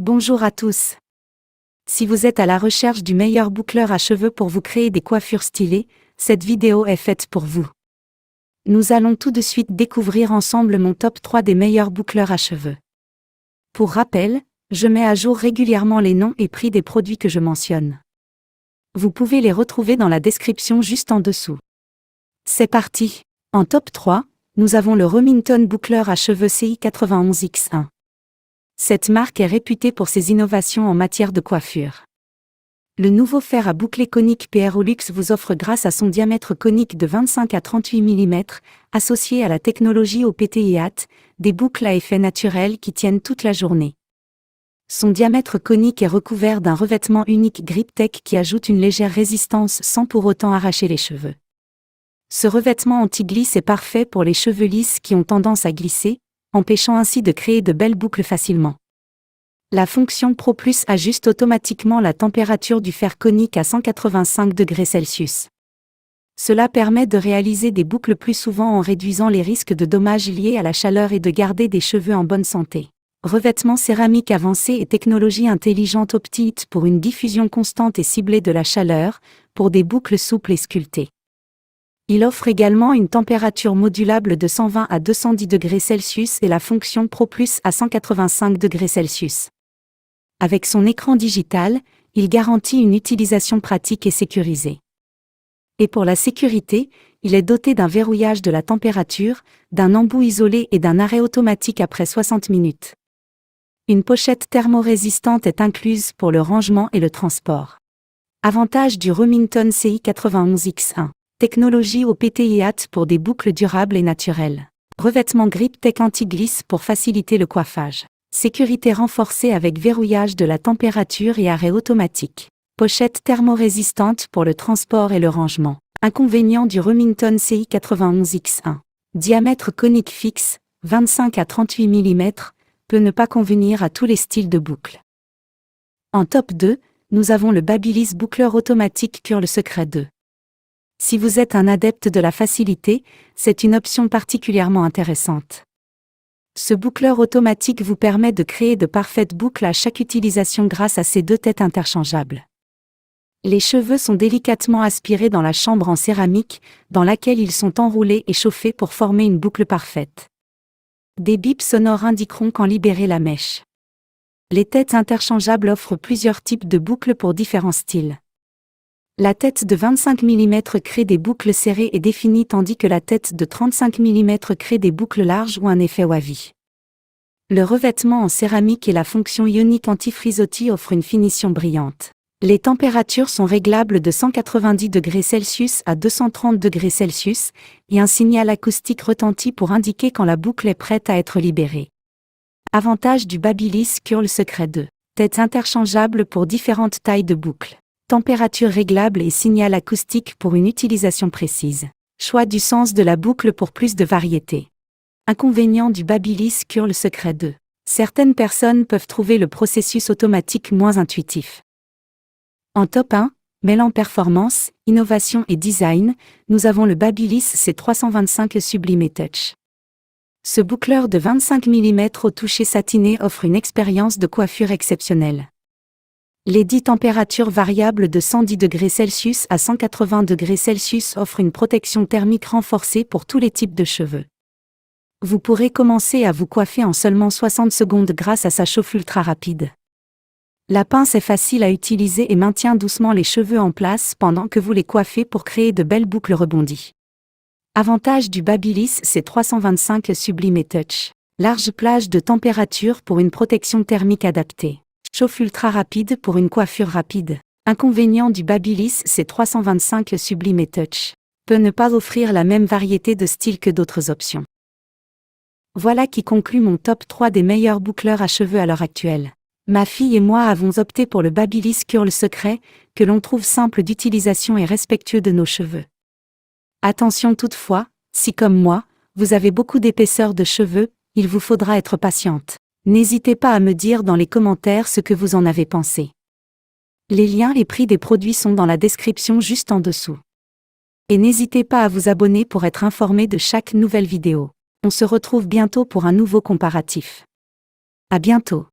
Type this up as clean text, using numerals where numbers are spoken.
Bonjour à tous. Si vous êtes à la recherche du meilleur boucleur à cheveux pour vous créer des coiffures stylées, cette vidéo est faite pour vous. Nous allons tout de suite découvrir ensemble mon top 3 des meilleurs boucleurs à cheveux. Pour rappel, je mets à jour régulièrement les noms et prix des produits que je mentionne. Vous pouvez les retrouver dans la description juste en dessous. C'est parti. En top 3, nous avons le Remington boucleur à cheveux CI91X1. Cette marque est réputée pour ses innovations en matière de coiffure. Le nouveau fer à boucler conique PROlux vous offre grâce à son diamètre conique de 25 à 38 mm, associé à la technologie OPT-IAT, des boucles à effet naturel qui tiennent toute la journée. Son diamètre conique est recouvert d'un revêtement unique GripTech qui ajoute une légère résistance sans pour autant arracher les cheveux. Ce revêtement anti-glisse est parfait pour les cheveux lisses qui ont tendance à glisser, empêchant ainsi de créer de belles boucles facilement. La fonction Pro Plus ajuste automatiquement la température du fer conique à 185 degrés Celsius. Cela permet de réaliser des boucles plus souvent en réduisant les risques de dommages liés à la chaleur et de garder des cheveux en bonne santé. Revêtement céramique avancé et technologie intelligente Opti-Heat pour une diffusion constante et ciblée de la chaleur, pour des boucles souples et sculptées. Il offre également une température modulable de 120 à 210 degrés Celsius et la fonction Pro Plus à 185 degrés Celsius. Avec son écran digital, il garantit une utilisation pratique et sécurisée. Et pour la sécurité, il est doté d'un verrouillage de la température, d'un embout isolé et d'un arrêt automatique après 60 minutes. Une pochette thermorésistante est incluse pour le rangement et le transport. Avantage du Remington CI91X1. Technologie OPT-IAT pour des boucles durables et naturelles. Revêtement GripTech anti-glisse pour faciliter le coiffage. Sécurité renforcée avec verrouillage de la température et arrêt automatique. Pochette thermorésistante pour le transport et le rangement. Inconvénient du Remington CI91X1. Diamètre conique fixe, 25 à 38 mm, peut ne pas convenir à tous les styles de boucles. En top 2, nous avons le Babyliss boucleur automatique Curl Secret 2. Si vous êtes un adepte de la facilité, c'est une option particulièrement intéressante. Ce boucleur automatique vous permet de créer de parfaites boucles à chaque utilisation grâce à ses deux têtes interchangeables. Les cheveux sont délicatement aspirés dans la chambre en céramique, dans laquelle ils sont enroulés et chauffés pour former une boucle parfaite. Des bips sonores indiqueront quand libérer la mèche. Les têtes interchangeables offrent plusieurs types de boucles pour différents styles. La tête de 25 mm crée des boucles serrées et définies tandis que la tête de 35 mm crée des boucles larges ou un effet wavy. Le revêtement en céramique et la fonction ionique anti-frisottis offrent une finition brillante. Les températures sont réglables de 190 degrés Celsius à 230 degrés Celsius, et un signal acoustique retentit pour indiquer quand la boucle est prête à être libérée. Avantage du Babyliss Curl Secret 2. Tête interchangeable pour différentes tailles de boucles. Température réglable et signal acoustique pour une utilisation précise. Choix du sens de la boucle pour plus de variété. Inconvénient du Babyliss Curl Secret 2. Certaines personnes peuvent trouver le processus automatique moins intuitif. En top 1, mêlant performance, innovation et design, nous avons le Babyliss C325 Sublime Touch. Ce boucleur de 25 mm au toucher satiné offre une expérience de coiffure exceptionnelle. Les 10 températures variables de 110 degrés Celsius à 180 degrés Celsius offrent une protection thermique renforcée pour tous les types de cheveux. Vous pourrez commencer à vous coiffer en seulement 60 secondes grâce à sa chauffe ultra rapide. La pince est facile à utiliser et maintient doucement les cheveux en place pendant que vous les coiffez pour créer de belles boucles rebondies. Avantage du Babyliss C325 Sublime Touch. Large plage de température pour une protection thermique adaptée. Chauffe ultra rapide pour une coiffure rapide. Inconvénient du Babyliss C325 Sublime Touch. Peut ne pas offrir la même variété de styles que d'autres options. Voilà qui conclut mon top 3 des meilleurs boucleurs à cheveux à l'heure actuelle. Ma fille et moi avons opté pour le Babyliss Curl Secret, que l'on trouve simple d'utilisation et respectueux de nos cheveux. Attention toutefois, si comme moi, vous avez beaucoup d'épaisseur de cheveux, il vous faudra être patiente. N'hésitez pas à me dire dans les commentaires ce que vous en avez pensé. Les liens et prix des produits sont dans la description juste en dessous. Et n'hésitez pas à vous abonner pour être informé de chaque nouvelle vidéo. On se retrouve bientôt pour un nouveau comparatif. À bientôt.